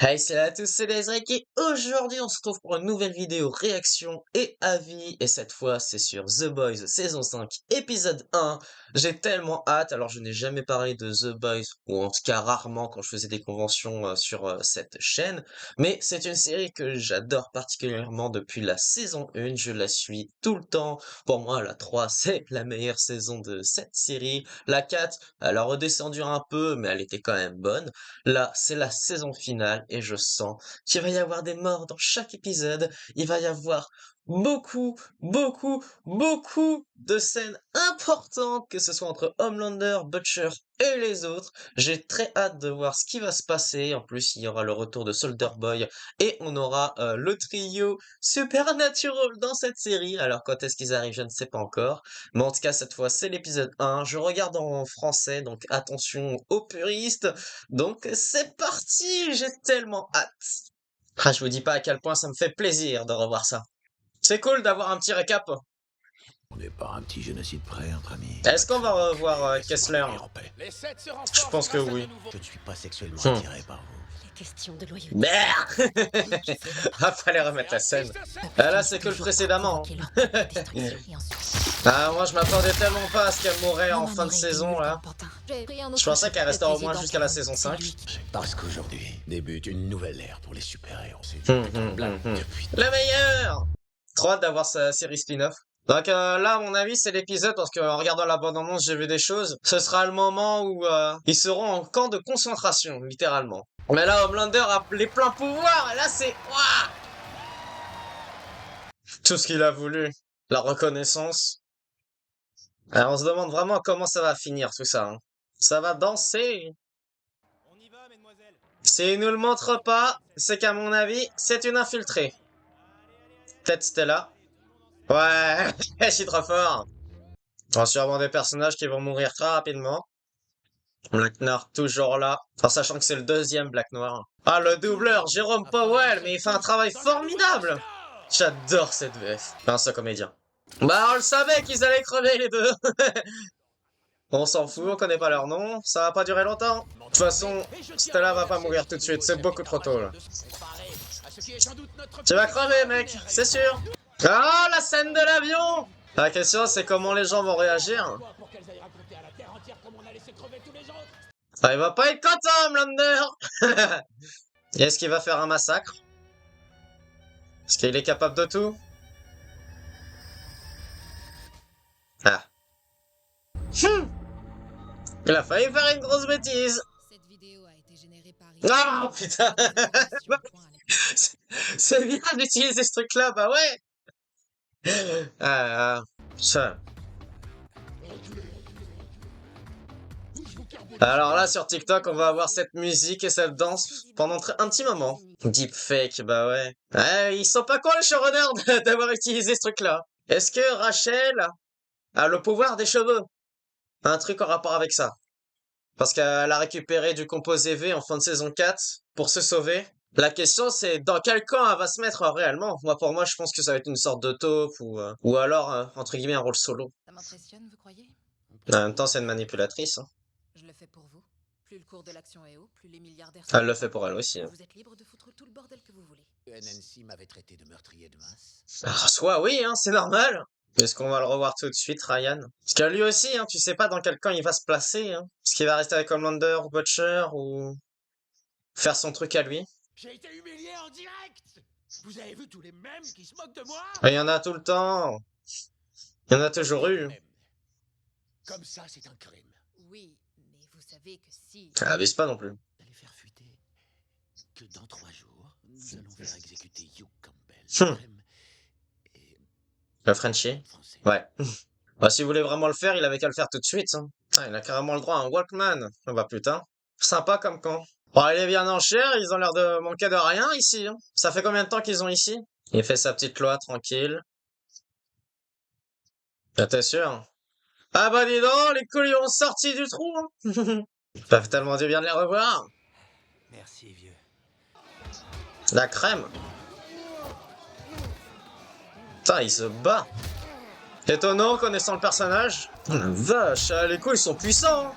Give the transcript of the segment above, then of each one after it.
Hey, salut à tous, c'est Ezreik et aujourd'hui on se retrouve pour une nouvelle vidéo réaction et avis et cette fois c'est sur The Boys saison 5 épisode 1. J'ai tellement hâte, alors je n'ai jamais parlé de The Boys ou en tout cas rarement quand je faisais des conventions sur cette chaîne, mais c'est une série que j'adore particulièrement depuis la saison 1, je la suis tout le temps. Pour moi la 3 c'est la meilleure saison de cette série, la 4 elle a redescendu un peu mais elle était quand même bonne. Là, c'est la saison finale et je sens qu'il va y avoir des morts dans chaque épisode. Il va y avoir beaucoup de scènes importantes, que ce soit entre Homelander, Butcher et les autres. J'ai très hâte de voir ce qui va se passer. En plus, il y aura le retour de Soldier Boy et on aura le trio Supernatural dans cette série. Alors, quand est-ce qu'ils arrivent, je ne sais pas encore. Mais en tout cas, cette fois, c'est l'épisode 1. Je regarde en français, donc attention aux puristes. Donc c'est parti, j'ai tellement hâte. Ah, je vous dis pas à quel point ça me fait plaisir de revoir ça. C'est cool d'avoir un petit récap. On n'est pas un petit génocide près, entre amis. Est-ce qu'on va revoir Laisse-moi Kessler? dormir en paix. Je pense que oui. Je ne suis pas sexuellement Hmm. attiré par vous. Question de loyauté. Merde. Ah, fallait remettre la scène. Ah, là, c'est que le précédemment. Ah, moi, je m'attendais tellement pas à ce qu'elle mourrait en fin de saison, là. Je pensais qu'elle resterait au moins jusqu'à la saison 5. Parce qu'aujourd'hui débute une nouvelle ère pour les super-héros. Depuis Le meilleur! Trop hâte d'avoir sa série spin-off. Donc là, à mon avis, c'est l'épisode, parce qu'en regardant la bande-annonce, j'ai vu des choses. Ce sera le moment où ils seront en camp de concentration, littéralement. Mais là, Homelander a les pleins pouvoirs, et là, c'est... Ouah, tout ce qu'il a voulu. La reconnaissance. Alors, on se demande vraiment comment ça va finir, tout ça. Hein. Ça va danser. S'il nous le montre pas, c'est qu'à mon avis, c'est une infiltrée. Peut-être Stella. Ouais, je suis trop fort. Il y aura sûrement des personnages qui vont mourir très rapidement. Black Noir toujours là, en sachant que c'est le deuxième Black Noir. Ah, le doubleur, Jérôme Powell, mais il fait un travail formidable. J'adore cette VF. Enfin, ce comédien. Bah, on le savait qu'ils allaient crever les deux. On s'en fout, on connaît pas leur nom, ça va pas durer longtemps. De toute façon, Stella va pas mourir tout de suite, c'est beaucoup trop tôt là. Tu vas crever, mec, c'est sûr. Ah, la scène de l'avion! La question, c'est comment les gens vont réagir. Ah, il va pas être content, Homelander. Est-ce qu'il va faire un massacre? Est-ce qu'il est capable de tout? Ah. Il a failli faire une grosse bêtise. Cette vidéo a été générée par Ah, putain. C'est bien d'utiliser ce truc-là, bah ouais. Ça. Alors là, sur TikTok, on va avoir cette musique et cette danse pendant un petit moment. Deepfake, bah ouais. Ouais, ils sont pas cons les showrunners d'avoir utilisé ce truc-là. Est-ce que Rachel a le pouvoir des cheveux? Un truc en rapport avec ça. Parce qu'elle a récupéré du composé V en fin de saison 4 pour se sauver. La question c'est dans quel camp elle va se mettre réellement. Moi pour moi je pense que ça va être une sorte de taupe ou alors entre guillemets un rôle solo. Ça m'impressionne, vous croyez? En même temps c'est une manipulatrice. Hein. Je le fais pour vous. Plus le cours de l'action est haut, plus les milliardaires Elle le fait pour elle aussi. Hein. Vous êtes libre de foutre tout le bordel que vous voulez. NNC m'avait traité de meurtrier de masse. Ah, soit oui, hein, c'est normal. Est-ce qu'on va le revoir tout de suite, Ryan? Parce que lui aussi, hein, tu sais pas dans quel camp il va se placer. Hein. Est-ce qu'il va rester avec Homelander, Butcher ou faire son truc à lui? J'ai été humilié en direct. Vous avez vu tous les mêmes qui se moquent de moi? Il y en a tout le temps. Il y en a toujours eu. Comme ça, c'est un crime. Oui, mais vous savez que si... Abuse pas non plus. D'aller faire fuiter que dans 3 jours, nous allons faire exécuter Hugh Campbell. Crème et Le Frenchie? français. Ouais. Bah, si vous voulez vraiment le faire, il avait qu'à le faire tout de suite. Hein. Ah, il a carrément le droit à un Walkman. Ah bah putain. Sympa comme camp. Bon, il est bien en chair, ils ont l'air de manquer de rien ici. Hein. Ça fait combien de temps qu'ils ont ici? Il fait sa petite loi tranquille. Ah, t'es sûr? Ah bah dis donc, les couilles ont sorti du trou. Hein. Ça fait tellement du bien de les revoir. Merci, vieux. La crème. Putain, il se bat. Étonnant connaissant le personnage. Oh la vache, les coups ils sont puissants. Hein.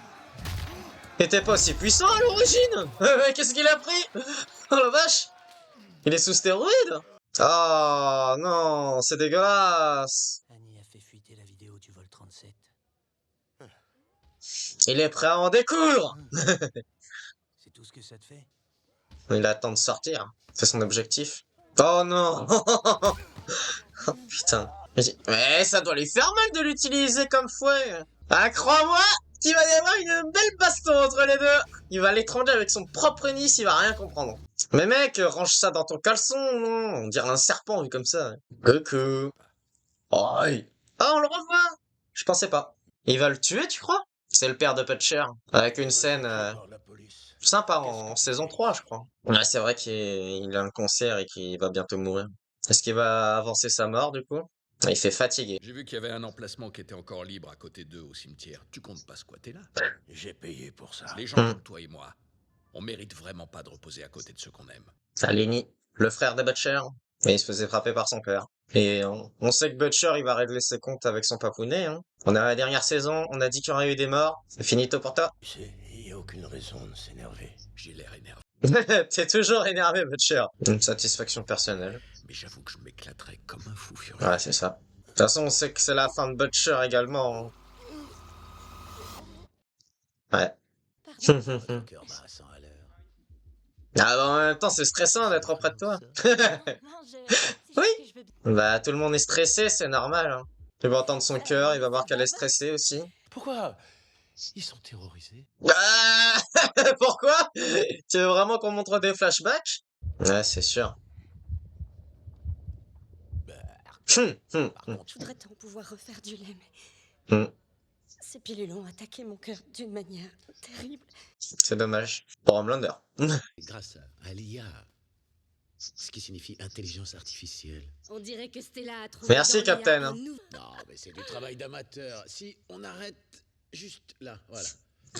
Il était pas aussi puissant à l'origine. Qu'est-ce qu'il a pris? Oh la vache! Il est sous stéroïdes? Oh non, c'est dégueulasse! Annie a fait fuiter la vidéo du vol 37. Il est prêt à en découdre! C'est tout ce que ça te fait? Il attend de sortir. C'est son objectif. Oh non! Oh, putain. Mais ça doit lui faire mal de l'utiliser comme fouet. Ah, crois-moi qu'il va y avoir une belle baston entre les deux. Il va l'étrangler avec son propre nice, il va rien comprendre. Mais mec, range ça dans ton caleçon, non? On dirait un serpent vu comme ça. Coucou. Oh, ah, on le revoit. Je pensais pas. Il va le tuer, tu crois? C'est le père de Butcher. Avec une scène sympa en saison 3, je crois. Ouais, c'est vrai qu'il a un cancer et qu'il va bientôt mourir. Est-ce qu'il va avancer sa mort, du coup? Il fait fatigué. J'ai vu qu'il y avait un emplacement qui était encore libre à côté d'eux au cimetière. Tu comptes pas squatter là? J'ai payé pour ça. Les gens comme toi et moi, on mérite vraiment pas de reposer à côté de ceux qu'on aime. Lenny, le frère de Butcher. Et il se faisait frapper par son père. Et on sait que Butcher, il va régler ses comptes avec son papounet. Hein. On a la dernière saison, on a dit qu'il y aurait eu des morts. C'est finito pour toi. Tu sais, il n'y a aucune raison de s'énerver. J'ai l'air énervé, T'es toujours énervé, Butcher. Une satisfaction personnelle. mais j'avoue que je m'éclaterais comme un fou furieux. Ouais, c'est ça. De toute façon, on sait que c'est la fin de Butcher également. Hein. Ouais. Votre cœur bat à 100 à l'heure. Ah bah, en même temps, c'est stressant d'être auprès de toi. Oui. Bah, tout le monde est stressé, c'est normal. Hein. Tu vas entendre son cœur, il va voir qu'elle est stressée aussi. Pourquoi ils sont terrorisés? Ah pourquoi? Tu veux vraiment qu'on montre des flashbacks? Ouais, c'est sûr. Par contre, Je voudrais tant pouvoir refaire du lait, mais ces pilules ont attaqué mon cœur d'une manière terrible. C'est dommage. Pour Homelander. grâce à l'IA, ce qui signifie intelligence artificielle. On dirait que Stella a trouvé. Merci, dans l'IA Captain. un nouveau- Non, mais c'est du travail d'amateur. Si on arrête juste là, voilà.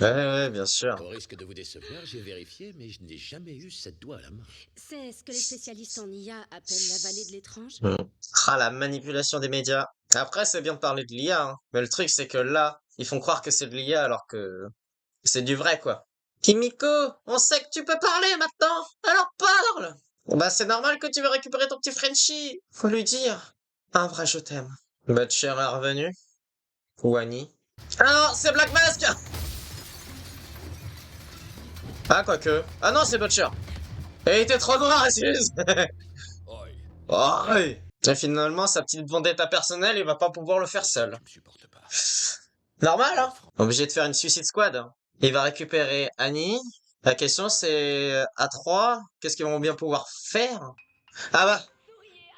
Ouais, bien sûr. Au risque de vous décevoir, j'ai vérifié, mais je n'ai jamais eu cette doigt à la main. C'est ce que les spécialistes en IA appellent la vallée de l'étrange. Ah, la manipulation des médias. Après, c'est bien de parler de l'IA, hein. Mais le truc, c'est que là, ils font croire que c'est de l'IA alors que c'est du vrai, quoi. Kimiko, on sait que tu peux parler maintenant. Alors parle! Bah, c'est normal que tu veux récupérer ton petit Frenchie. Faut lui dire. Un vrai je t'aime. Butcher est revenu. Ou Annie. Ah non, c'est Black Mask! Ah, quoique. Ah non, c'est Butcher. Et il était trop noir, excuse. Oi, Oh, oui. Et finalement, sa petite vendetta personnelle, il va pas pouvoir le faire seul. tu me supportes pas. Normal, hein? Obligé de faire une Suicide Squad. Hein. Il va récupérer Annie. La question, c'est à 3, qu'est-ce qu'ils vont bien pouvoir faire? Ah bah,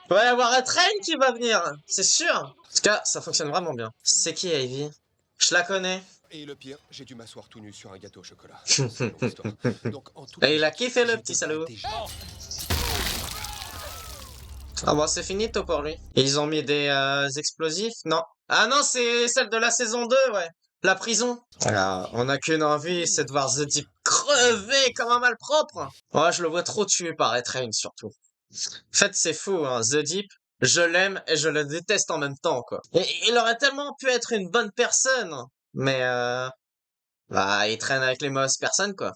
il va y avoir un train qui va venir, c'est sûr. En tout cas, ça fonctionne vraiment bien. C'est qui, Ivy? Je la connais. Et le pire, j'ai dû m'asseoir tout nu sur un gâteau au chocolat. C'est une longue histoire. Donc, en tout Et il a cas, kiffé le j'ai petit devant salaud. des gens- Ah bon, c'est finito pour lui. Ils ont mis des explosifs? Non. Ah non, c'est celle de la saison 2, ouais. La prison. Ah, on a qu'une envie, c'est de voir The Deep crever comme un malpropre. Ouais, je le vois trop tué par Ed surtout. En fait, c'est fou, hein. The Deep, je l'aime et je le déteste en même temps, quoi. Et il aurait tellement pu être une bonne personne. Mais bah, il traîne avec les mauvaises personnes, quoi.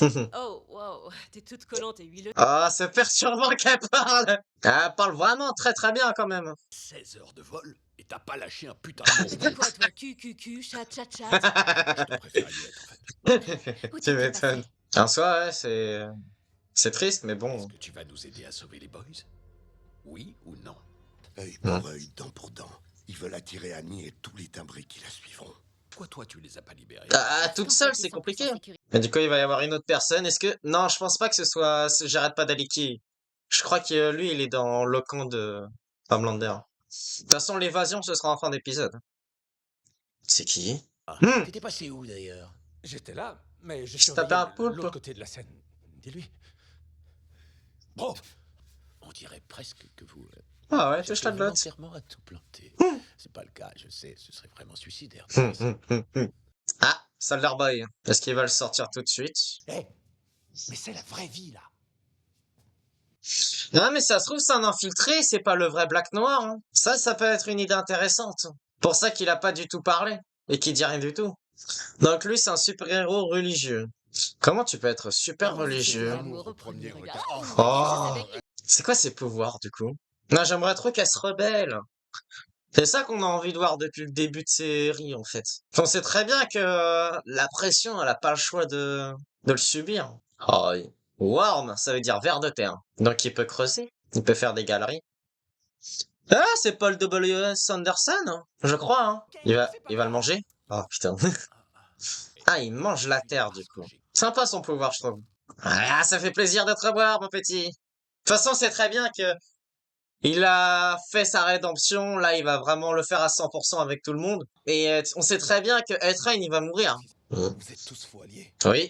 Oh, wow, t'es toute collante et huileuse. Ah, c'est perturbant qu'elle parle. Elle parle vraiment très très bien quand même. 16 heures de vol et t'as pas lâché un putain de Tu mot. dis quoi, toi? QQQ, chat, chat, chat. Je préfère y être, en fait. Où Tu t'es m'étonnes. passé? En soi, ouais, c'est triste, mais bon. Est-ce que tu vas nous aider à sauver les boys? Oui ou non? Œil pour œil, dent pour dent. Ils veulent attirer Annie et tous les timbrés qui la suivront. Pourquoi toi tu les as pas libérés? Ah, Parce toute qu'en seule, fait, c'est ils sont compliqué. plus en sécurité. Mais du coup, il va y avoir une autre personne. Est-ce que... Non, je pense pas que ce soit... J'arrête pas d'Aliki. Je crois que lui, il est dans le camp de Homelander. De toute façon, l'évasion, ce sera en fin d'épisode. C'est qui? T'étais passé où d'ailleurs? J'étais là, mais je Je tapais un surveillais poulpe. l'autre côté de la scène. Dis-lui. Bro, On dirait presque que vous. Ah ouais, cherchez touche la glotte. volontairement à tout planter. C'est pas le cas, je sais, ce serait vraiment suicidaire. Ah, Soldier Boy. Est-ce qu'il va le sortir tout de suite? hé, mais c'est la vraie vie, là. Non, mais ça se trouve, c'est un infiltré, c'est pas le vrai Black Noir. Hein. Ça peut être une idée intéressante. Pour ça qu'il a pas du tout parlé. Et qu'il dit rien du tout. Donc lui, c'est un super-héros religieux. Comment tu peux être super religieux? Oh, c'est quoi ses pouvoirs du coup? Non, j'aimerais trop qu'elle se rebelle. C'est ça qu'on a envie de voir depuis le début de série en fait. On sait très bien que la pression, elle a pas le choix de le subir. Oh, Worm, ça veut dire ver de terre. Donc il peut creuser, il peut faire des galeries. Ah, c'est Paul W.S. Anderson, hein, je crois. Hein. Il va le manger. Oh putain. Ah, il mange la terre du coup. Sympa son pouvoir, je trouve. Ah, ça fait plaisir de te revoir, mon petit. De toute façon, c'est très bien que il a fait sa rédemption. Là, il va vraiment le faire à 100% avec tout le monde. Et on sait très bien que Eltrain, il va mourir. Vous êtes tous faux alliés. Oui.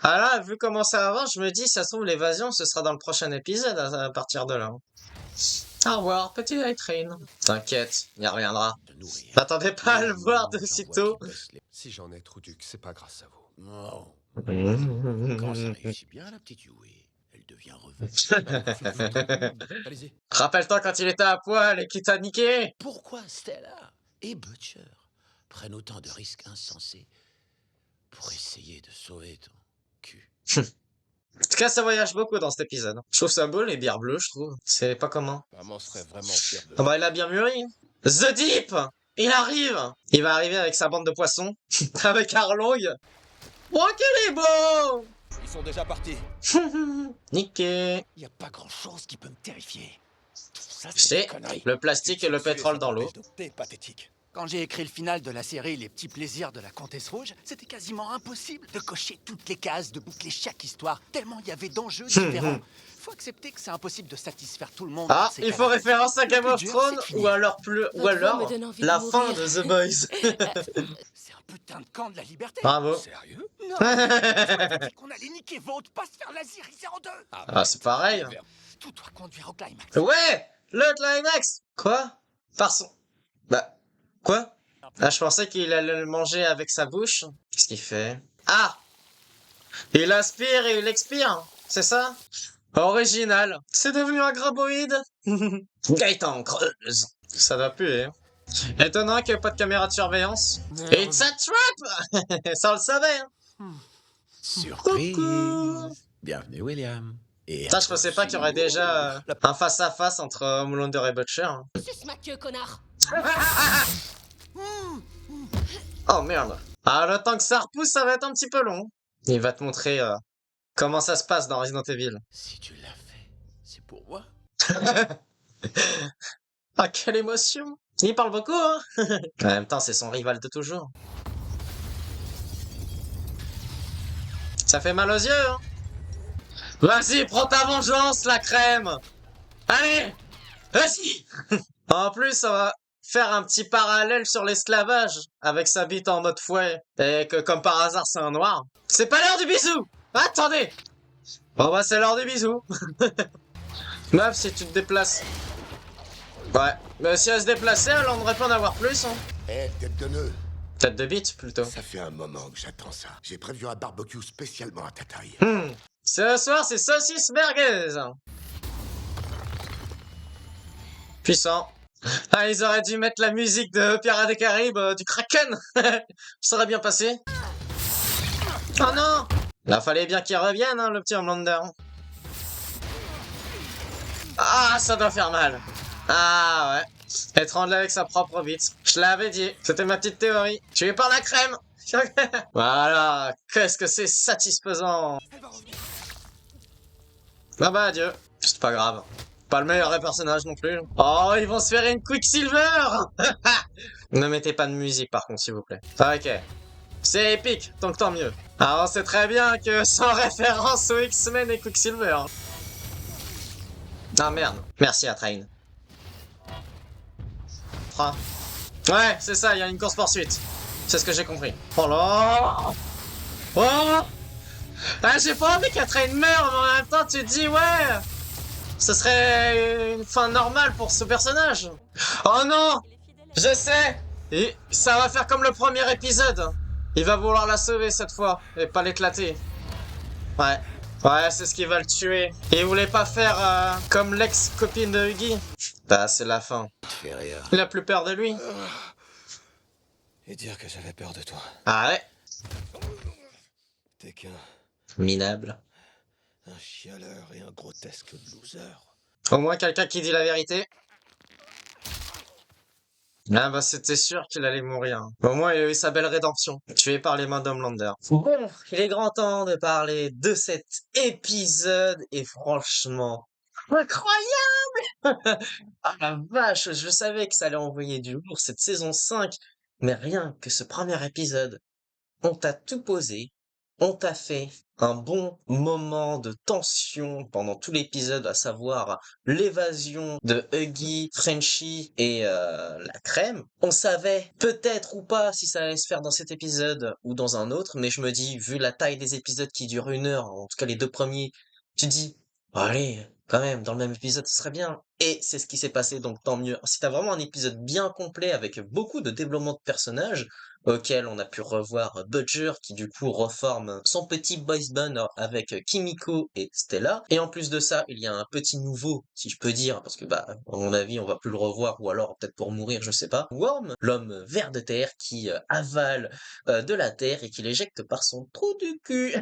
Ah là, vu comment ça avance, je me dis, ça se trouve, l'évasion, ce sera dans le prochain épisode à partir de là. Au revoir, petit Eltrain. T'inquiète, il reviendra. T'attendais pas à le voir de sitôt. Si j'en ai trop duc, c'est pas grâce à vous. Non. Quand ça réussit bien, la petite Yui, elle devient revêche. Allez-y. Rappelle-toi quand il était à poil et qu'il t'a niqué. Pourquoi Stella et Butcher prennent autant de risques insensés pour essayer de sauver ton cul? En tout cas, ça voyage beaucoup dans cet épisode. Je trouve ça beau, les bières bleues, je trouve. C'est pas comment. Maman serait vraiment fière de Ah bah, il a bien mûri. The Deep! Il arrive! Il va arriver avec sa bande de poissons. Avec Arlong. Oh, qu'il est beau! Ils sont déjà partis. Niqué. Y a pas grand-chose qui peut me terrifier. Ça, C'est le plastique et le pétrole dans l'eau. T'es pathétique. Quand j'ai écrit le final de la série Les petits plaisirs de la Comtesse Rouge, c'était quasiment impossible de cocher toutes les cases, de boucler chaque histoire, tellement il y avait d'enjeux différents. Faut accepter que c'est impossible de satisfaire tout le monde. Ah, dans ces il faut cas-là. référence à Game Le of plus dur, Thrones, Thrones c'est de ou finir. alors Votre voix me donne envie de la mourir. fin de The Boys. C'est un putain de camp de la liberté. Bravo. Sérieux? Non, on m'a dit qu'on allait niquer votre, pas se faire laseriser en deux. Ah, c'est pareil. hein. Tout doit conduire au climax. Ouais! Le climax! Quoi? Par son... Bah... Quoi? Ah, je pensais qu'il allait le manger avec sa bouche. Qu'est-ce qu'il fait? Ah! Il aspire et il expire. C'est ça? Original. C'est devenu un graboïde. Gaëtan creuse. Ça doit puer. hein. Étonnant qu'il n'y ait pas de caméra de surveillance. It's a trap! Ça on le savait. Hein. Surprise! Coucou. Bienvenue, William. Et Ça, je pensais pas qu'il y aurait déjà un face-à-face entre Homelander et Butcher. hein. Suce ma queue, connard. Oh merde. Ah, le temps que ça repousse, ça va être un petit peu long. Il va te montrer comment ça se passe dans Resident Evil. si tu l'as fait, c'est pour moi. Ah, quelle émotion. Il parle beaucoup, hein. En même temps, c'est son rival de toujours. Ça fait mal aux yeux, hein. Vas-y, prends ta vengeance, la crème. Allez, vas-y. En plus, ça va faire un petit parallèle sur l'esclavage, avec sa bite en mode fouet, et que comme par hasard, c'est un noir. C'est pas l'heure du bisou. Attendez. Bon bah, c'est l'heure du bisou. Meuf, si tu te déplaces. Ouais, mais si elle se déplaçait, elle en aurait pas en avoir plus, hein. Eh, tête de nœud, Tête de bite, plutôt. ça fait un moment que j'attends ça. J'ai prévu un barbecue spécialement à ta taille. Ce soir, c'est saucisse merguez. Puissant. Ah, ils auraient dû mettre la musique de Pirates des Caraïbes, du Kraken. Ça aurait bien passé. Oh non. Là, fallait bien qu'il revienne, hein, le petit Homelander. Ah, ça doit faire mal. Ah ouais. Étranglé avec sa propre bite. Je l'avais dit. C'était ma petite théorie. Tué par la crème. Voilà. Qu'est-ce que c'est satisfaisant. Ah bah adieu. C'est pas grave. Pas le meilleur des personnages non plus. Oh, ils vont se faire une Quicksilver. Ne mettez pas de musique par contre, s'il vous plaît. Ok. C'est épique, donc tant mieux. Alors on sait très bien que sans référence aux X-Men et Quicksilver. Ah merde. Merci à Train. Ouais, c'est ça, il y a une course-poursuite. C'est ce que j'ai compris. Oh là. Oh. Ah, j'ai pas envie qu'Atrain meure, mais en même temps, tu te dis, ouais, ce serait une fin normale pour ce personnage. Oh non, je sais. Et ça va faire comme le premier épisode. Il va vouloir la sauver cette fois, et pas l'éclater. Ouais. Ouais, c'est ce qui va le tuer. Il voulait pas faire comme l'ex-copine de Huggy. Bah, c'est la fin. Fais rire. Il a plus peur de lui. Et dire que j'avais peur de toi. Ah ouais. T'es qu'un Minable. Un chialeur et un grotesque loser. Au moins quelqu'un qui dit la vérité. Ah bah c'était sûr qu'il allait mourir. Au moins il a eu sa belle rédemption, tué par les mains d'Homelander. Bon, il est grand temps de parler de cet épisode et franchement, incroyable! Ah la vache, je savais que ça allait envoyer du lourd cette saison 5, mais rien que ce premier épisode. On t'a tout posé, on t'a fait un bon moment de tension pendant tout l'épisode, à savoir l'évasion de Huggy, Frenchie et la crème. On savait peut-être ou pas si ça allait se faire dans cet épisode ou dans un autre, mais je me dis, vu la taille des épisodes qui durent 1 heure, en tout cas les 2 premiers, tu dis, bon, allez, quand même, dans le même épisode, ce serait bien. Et c'est ce qui s'est passé, donc tant mieux. Si t'as vraiment un épisode bien complet avec beaucoup de développement de personnages, auquel on a pu revoir Butcher qui du coup reforme son petit boys band avec Kimiko et Stella. Et en plus de ça, il y a un petit nouveau, si je peux dire, parce que bah à mon avis on va plus le revoir ou alors peut-être pour mourir, je sais pas. Worm, l'homme ver de terre qui avale de la terre et qui l'éjecte par son trou du cul.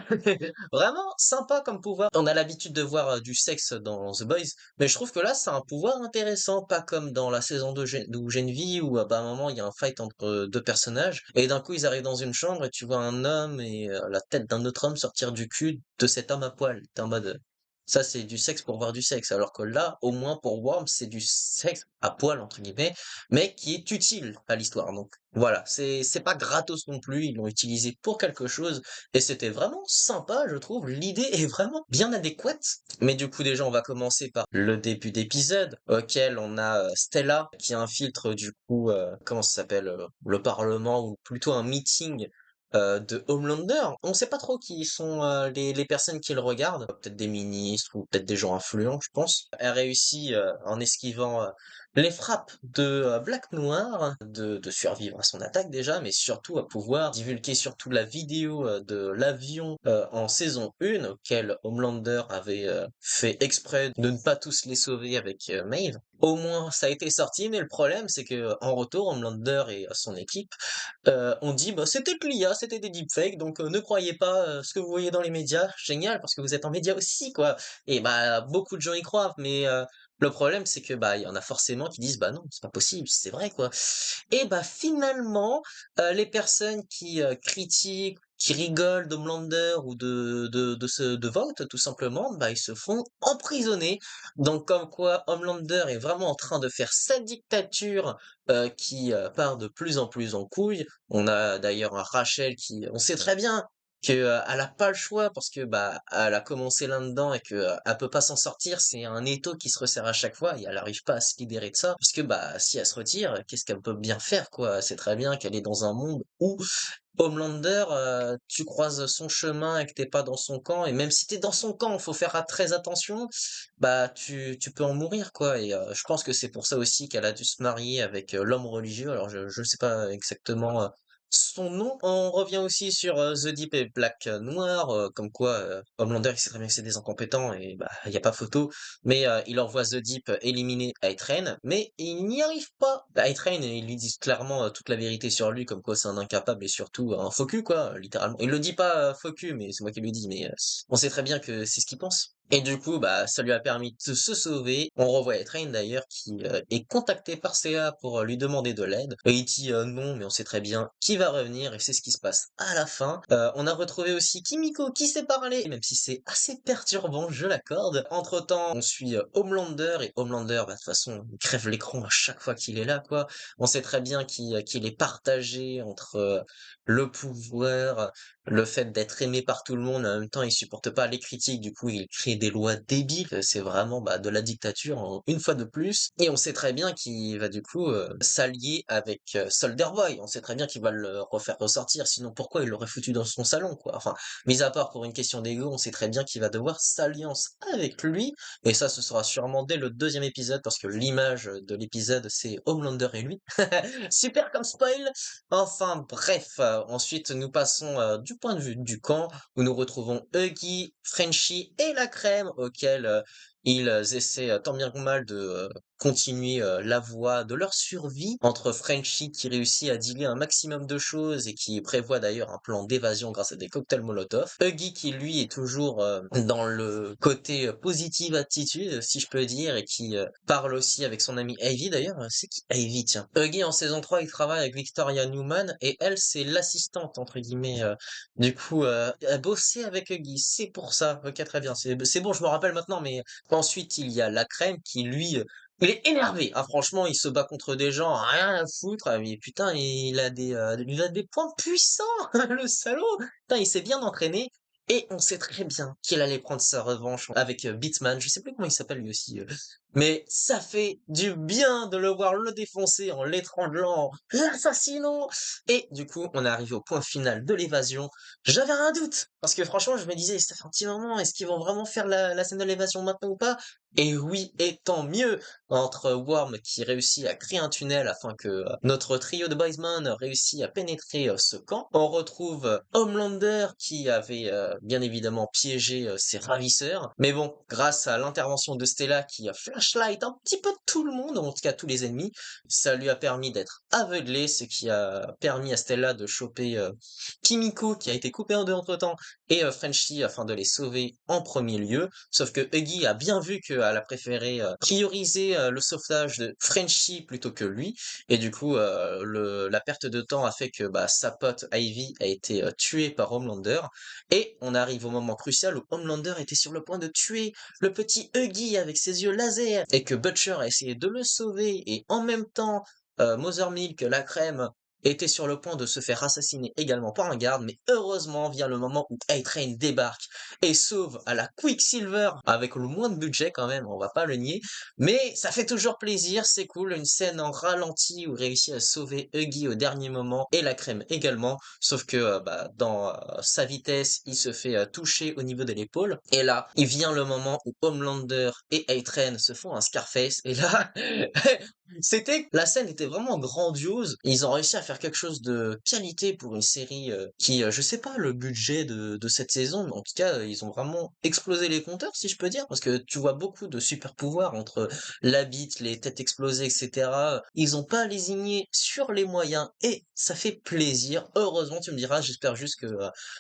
Vraiment sympa comme pouvoir. On a l'habitude de voir du sexe dans The Boys, mais je trouve que là c'est un pouvoir intéressant, pas comme dans la saison 2 où Genevieve où bah, à un moment il y a un fight entre deux personnages et d'un coup ils arrivent dans une chambre et tu vois un homme et la tête d'un autre homme sortir du cul de cet homme à poil. T'es en mode ça c'est du sexe pour voir du sexe, alors que là au moins pour Worm c'est du sexe à poil entre guillemets, mais qui est utile à l'histoire. Donc voilà, c'est pas gratos non plus, ils l'ont utilisé pour quelque chose et c'était vraiment sympa, je trouve. L'idée est vraiment bien adéquate. Mais du coup, déjà, on va commencer par le début d'épisode, auquel on a Stella qui infiltre du coup, comment ça s'appelle, le Parlement ou plutôt un meeting de Homelander. On sait pas trop qui sont les personnes qui le regardent. Peut-être des ministres ou peut-être des gens influents, je pense. Elle réussit en esquivant les frappes de Black Noir, de survivre à son attaque déjà, mais surtout à pouvoir divulguer surtout la vidéo de l'avion en saison 1, auquel Homelander avait fait exprès de ne pas tous les sauver avec Maeve. Au moins, ça a été sorti, mais le problème, c'est que en retour, Homelander et son équipe ont dit, bah, c'était de l'IA, c'était des deepfakes, donc ne croyez pas ce que vous voyez dans les médias. Génial, parce que vous êtes en médias aussi, quoi. Et bah, beaucoup de gens y croient, mais le problème, c'est que bah, il y en a forcément qui disent, bah non, c'est pas possible, c'est vrai, quoi. Et bah, finalement, les personnes qui critiquent, qui rigolent d'Homelander ou de Vought, tout simplement, bah, ils se font emprisonner. Donc, comme quoi, Homelander est vraiment en train de faire sa dictature qui part de plus en plus en couille. On a d'ailleurs un Rachel qui, on sait très bien que elle a pas le choix parce que bah elle a commencé là-dedans et que elle peut pas s'en sortir. C'est un étau qui se resserre à chaque fois et elle arrive pas à se libérer de ça parce que bah si elle se retire, qu'est-ce qu'elle peut bien faire quoi? C'est très bien qu'elle est dans un monde où Homelander, tu croises son chemin et que t'es pas dans son camp, et même si t'es dans son camp, faut faire très attention, bah tu peux en mourir quoi. Et je pense que c'est pour ça aussi qu'elle a dû se marier avec l'homme religieux. Alors je sais pas exactement son nom. On revient aussi sur The Deep et Black Noir, comme quoi Homelander il sait très bien que c'est des incompétents et bah y a pas photo. Mais il envoie The Deep éliminer A-Train, mais il n'y arrive pas. A-Train, ils lui disent clairement toute la vérité sur lui, comme quoi c'est un incapable et surtout un faux cul, quoi, littéralement. Il le dit pas faux cul, mais c'est moi qui le dis, mais on sait très bien que c'est ce qu'il pense. Et du coup, bah, ça lui a permis de se sauver. On revoit A-Train d'ailleurs qui est contacté par CA pour lui demander de l'aide. Et il dit non, mais on sait très bien qui va revenir et c'est ce qui se passe à la fin. On a retrouvé aussi Kimiko qui sait parler, même si c'est assez perturbant, je l'accorde. Entre-temps, on suit Homelander et Homelander, bah, de toute façon, il crève l'écran à chaque fois qu'il est là, quoi. On sait très bien qu'il est partagé entre le pouvoir, le fait d'être aimé par tout le monde, en même temps, il supporte pas les critiques, du coup, il crée des lois débiles. C'est vraiment bah, de la dictature, une fois de plus. Et on sait très bien qu'il va du coup s'allier avec Soldier Boy. On sait très bien qu'il va le refaire ressortir. Sinon, pourquoi il l'aurait foutu dans son salon, quoi? Enfin, mis à part pour une question d'ego, on sait très bien qu'il va devoir s'alliance avec lui. Et ça, ce sera sûrement dès le 2e épisode, parce que l'image de l'épisode, c'est Homelander et lui. Super comme spoil! Enfin bref, ensuite nous passons du point de vue du camp où nous retrouvons Huggy, Frenchie et la crème auxquels ils essaient tant bien que mal de continuer la voie de leur survie entre Frenchie qui réussit à dealer un maximum de choses et qui prévoit d'ailleurs un plan d'évasion grâce à des cocktails Molotov. Huggy qui lui est toujours dans le côté positive attitude si je peux dire et qui parle aussi avec son ami Ivy d'ailleurs. C'est qui Ivy tiens? Huggy en saison 3 il travaille avec Victoria Newman et elle c'est l'assistante entre guillemets du coup elle bossait avec Huggy, c'est pour ça. Ok très bien, c'est bon je me rappelle maintenant mais ensuite il y a la crème qui lui il est énervé, ah franchement, il se bat contre des gens, rien à foutre, mais putain, il a des points puissants, le salaud! Putain, il s'est bien entraîné, et on sait très bien qu'il allait prendre sa revanche avec Beatman, je sais plus comment il s'appelle lui aussi, mais ça fait du bien de le voir le défoncer en l'étranglant, l'assassinant! Et du coup, on est arrivé au point final de l'évasion. J'avais un doute, parce que franchement, je me disais, ça fait un petit moment, est-ce qu'ils vont vraiment faire la scène de l'évasion maintenant ou pas? Et oui, et tant mieux! Entre Worm qui réussit à créer un tunnel afin que notre trio de Boysman réussit à pénétrer ce camp. On retrouve Homelander qui avait bien évidemment piégé ses ravisseurs. Mais bon, grâce à l'intervention de Stella qui a flashlight un petit peu tout le monde, en tout cas tous les ennemis, ça lui a permis d'être aveuglé, ce qui a permis à Stella de choper Kimiko qui a été coupée en deux entre-temps et Frenchie afin de les sauver en premier lieu. Sauf que Huggy a bien vu qu'elle a préféré prioriser le sauvetage de Frenchie plutôt que lui. Et du coup, la perte de temps a fait que bah, sa pote Ivy a été tuée par Homelander. Et on arrive au moment crucial où Homelander était sur le point de tuer le petit Huggy avec ses yeux laser. Et que Butcher a essayé de le sauver. Et en même temps, Mother Milk, la crème, était sur le point de se faire assassiner également par un garde, mais heureusement vient le moment où A-Train débarque et sauve à la Quicksilver, avec le moins de budget quand même, on va pas le nier, mais ça fait toujours plaisir, c'est cool, une scène en ralenti où il réussit à sauver Huggy au dernier moment, et la crème également, sauf que bah, dans sa vitesse, il se fait toucher au niveau de l'épaule, et là, il vient le moment où Homelander et A-Train se font un Scarface, et là, la scène était vraiment grandiose. Ils ont réussi à faire quelque chose de qualité pour une série qui, je sais pas le budget de cette saison, mais en tout cas, ils ont vraiment explosé les compteurs, si je peux dire, parce que tu vois beaucoup de super pouvoirs entre la bite, les têtes explosées, etc. Ils ont pas lésigné sur les moyens et ça fait plaisir. Heureusement, tu me diras, j'espère juste que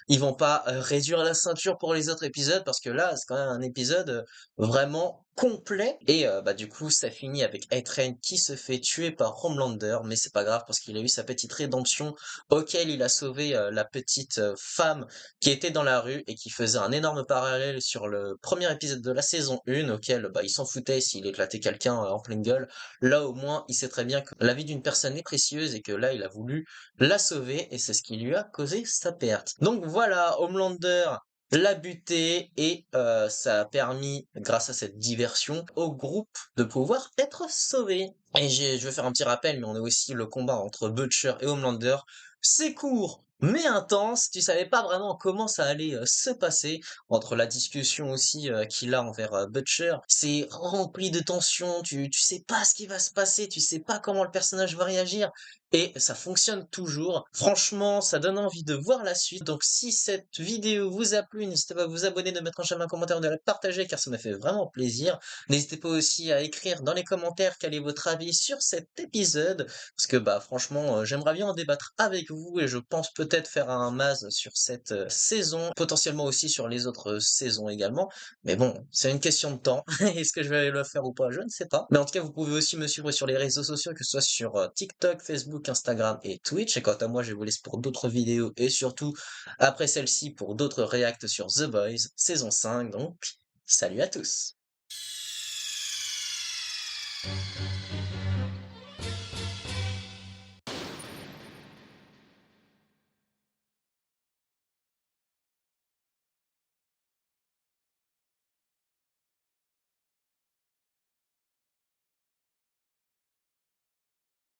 ils vont pas réduire la ceinture pour les autres épisodes, parce que là, c'est quand même un épisode vraiment complet et bah du coup ça finit avec A-Train qui se fait tuer par Homelander mais c'est pas grave parce qu'il a eu sa petite rédemption auquel il a sauvé la petite femme qui était dans la rue et qui faisait un énorme parallèle sur le premier épisode de la saison 1 auquel bah il s'en foutait s'il éclatait quelqu'un en pleine gueule. Là au moins il sait très bien que la vie d'une personne est précieuse et que là il a voulu la sauver et c'est ce qui lui a causé sa perte. Donc voilà, Homelander l'a buté et ça a permis, grâce à cette diversion, au groupe de pouvoir être sauvé. Et je vais faire un petit rappel, mais on a aussi le combat entre Butcher et Homelander. C'est court, mais intense. Tu savais pas vraiment comment ça allait se passer entre la discussion aussi qu'il a envers Butcher. C'est rempli de tension. Tu sais pas ce qui va se passer. Tu sais pas comment le personnage va réagir. Et ça fonctionne toujours. Franchement, ça donne envie de voir la suite. Donc si cette vidéo vous a plu, n'hésitez pas à vous abonner, de mettre un j'aime, un commentaire, de la partager car ça me fait vraiment plaisir. N'hésitez pas aussi à écrire dans les commentaires quel est votre avis sur cet épisode. Parce que bah franchement, j'aimerais bien en débattre avec vous et je pense peut-être faire un Maz sur cette saison, potentiellement aussi sur les autres saisons également. Mais bon, c'est une question de temps. Est-ce que je vais le faire ou pas? Je ne sais pas. Mais en tout cas, vous pouvez aussi me suivre sur les réseaux sociaux, que ce soit sur TikTok, Facebook, Instagram et Twitch. Et quant à moi, je vous laisse pour d'autres vidéos et surtout, après celle-ci, pour d'autres reacts sur The Boys, saison 5. Donc, salut à tous!